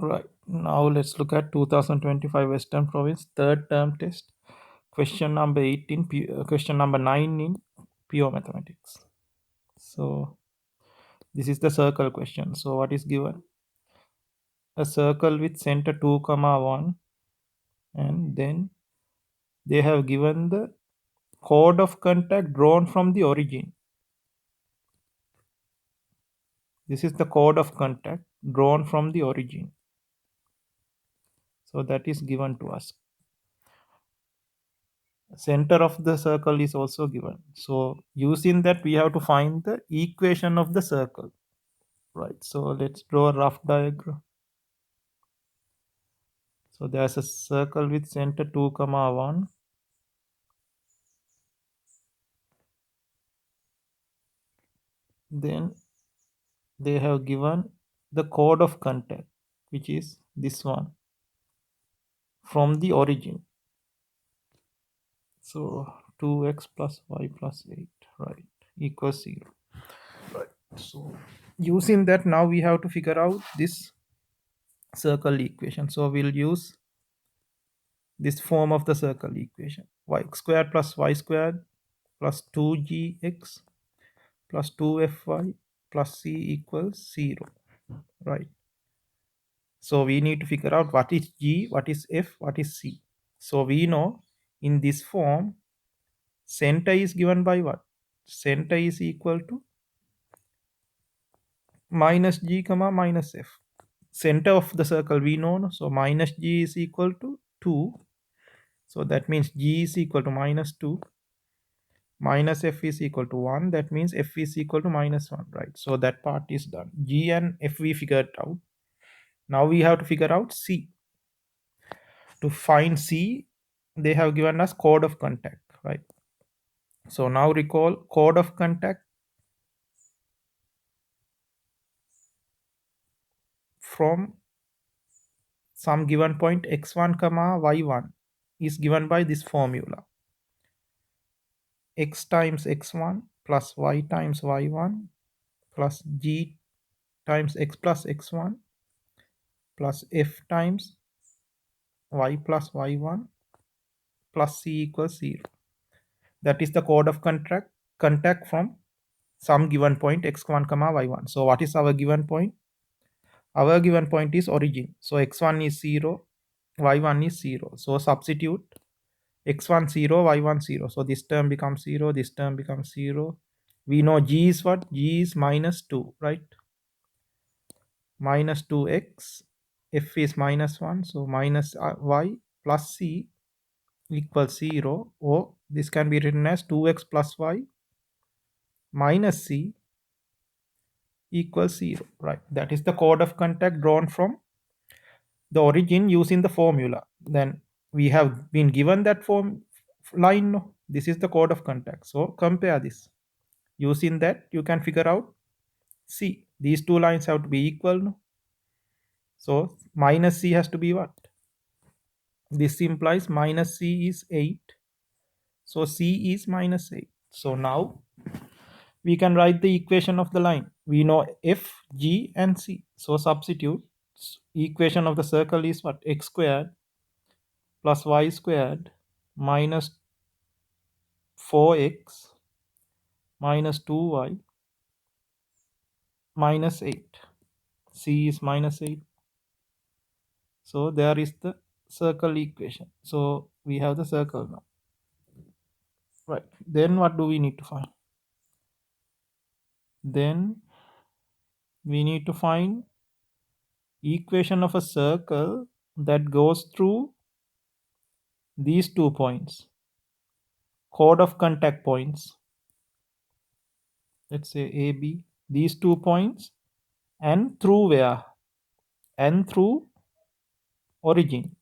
Right. Now let's look at 2025 Western Province third term test. Question number 18, question number 9 in pure mathematics. So this is the circle question. So what is given? A circle with center 2 comma 1, and then they have given the code of contact drawn from the origin. This is the code of contact drawn from the origin. So that is given to us. Center of the circle is also given. So using that, we have to find the equation of the circle. Right. So let's draw a rough diagram. So there's a circle with center 2 comma 1. Then they have given the code of contact, which is this one, from the origin. So 2x plus y plus 8, right, equals 0. Right. So using that, now we have to figure out this circle equation. So we'll use this form of the circle equation: y squared plus y squared plus 2gx plus 2fy plus c equals 0. Right. So we need to figure out what is g, what is f, what is c. So we know in this form, center is given by what? Center is equal to minus g comma minus f. Center of the circle we know, no? So minus g is equal to 2. So that means g is equal to minus 2. Minus f is equal to 1. That means f is equal to minus 1, right? So that part is done. G and f we figured out. Now we have to figure out c. To find c, they have given us code of contact, right? So now recall code of contact from some given point x1 comma y1 is given by this formula: x times x1 plus y times y1 plus g times x plus x1 plus f times y plus y1 plus c equals 0. That is the code of contact from some given point x1 comma y1. So what is our given point? Our given point is origin. So x1 is 0, y1 is 0. So substitute x1 0, y1 0. So this term becomes 0, this term becomes 0. We know g is what? G is minus 2, right? Minus 2x, f is minus 1. So minus y plus c equals 0. Or this can be written as 2x plus y minus c equals 0, right? That is the code of contact drawn from the origin using the formula. Then we have been given that form line. No? This is the code of contact. So compare this. Using that, you can figure out c. These two lines have to be equal. No? So minus c has to be what? This implies minus c is 8. So c is minus 8. So now we can write the equation of the line. We know f, g, and c. So substitute. Equation of the circle is what? X squared plus y squared minus 4x minus 2y minus 8. C is minus 8. So there is the circle equation. So we have the circle now. Right. Then what do we need to find? Then we need to find equation of a circle that goes through these 2 points. Code of contact points. Let's say A, B. These 2 points, and through where? And through origin.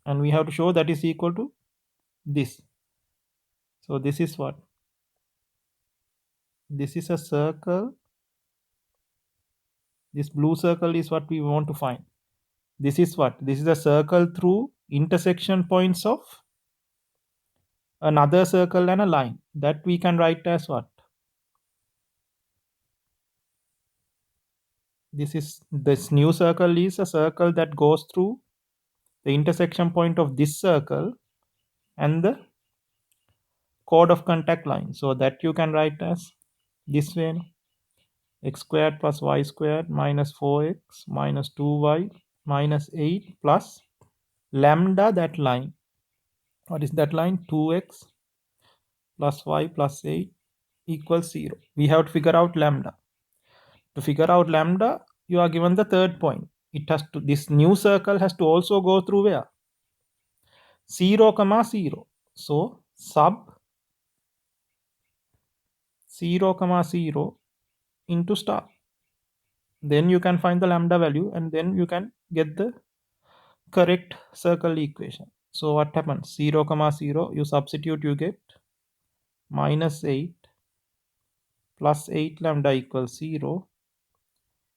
And we have to show that is equal to this. So this is what? This is a circle. This blue circle is what we want to find. This is what? This is a circle through intersection points of another circle and a line. That we can write as what? This new circle is a circle that goes through the intersection point of this circle and the chord of contact line. So that you can write as this way: x squared plus y squared minus 4x minus 2y minus 8 plus lambda, that line. What is that line? 2x plus y plus 8 equals 0. We have to figure out lambda. To figure out lambda, you are given the third point. This new circle has to also go through where? 0, 0. So sub 0, 0 into star. Then you can find the lambda value and then you can get the correct circle equation. So what happens? 0, 0, you substitute, you get minus 8 plus 8 lambda equals 0,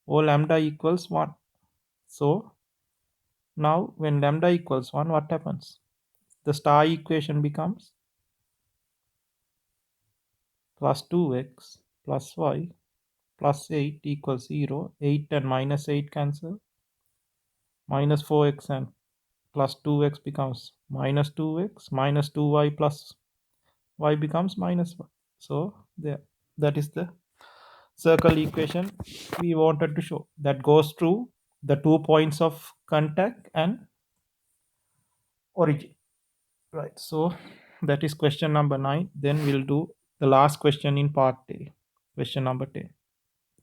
or lambda equals 1. So now when lambda equals 1, what happens? The star equation becomes plus 2x plus y plus 8 equals 0. 8 and minus 8 cancel. Minus 4x and plus 2x becomes minus 2x. Minus 2y plus y becomes minus 1. So there, that is the circle equation we wanted to show, that goes through the 2 points of contact and origin. Right, so that is question number 9. Then we'll do the last question in part A, question number 10.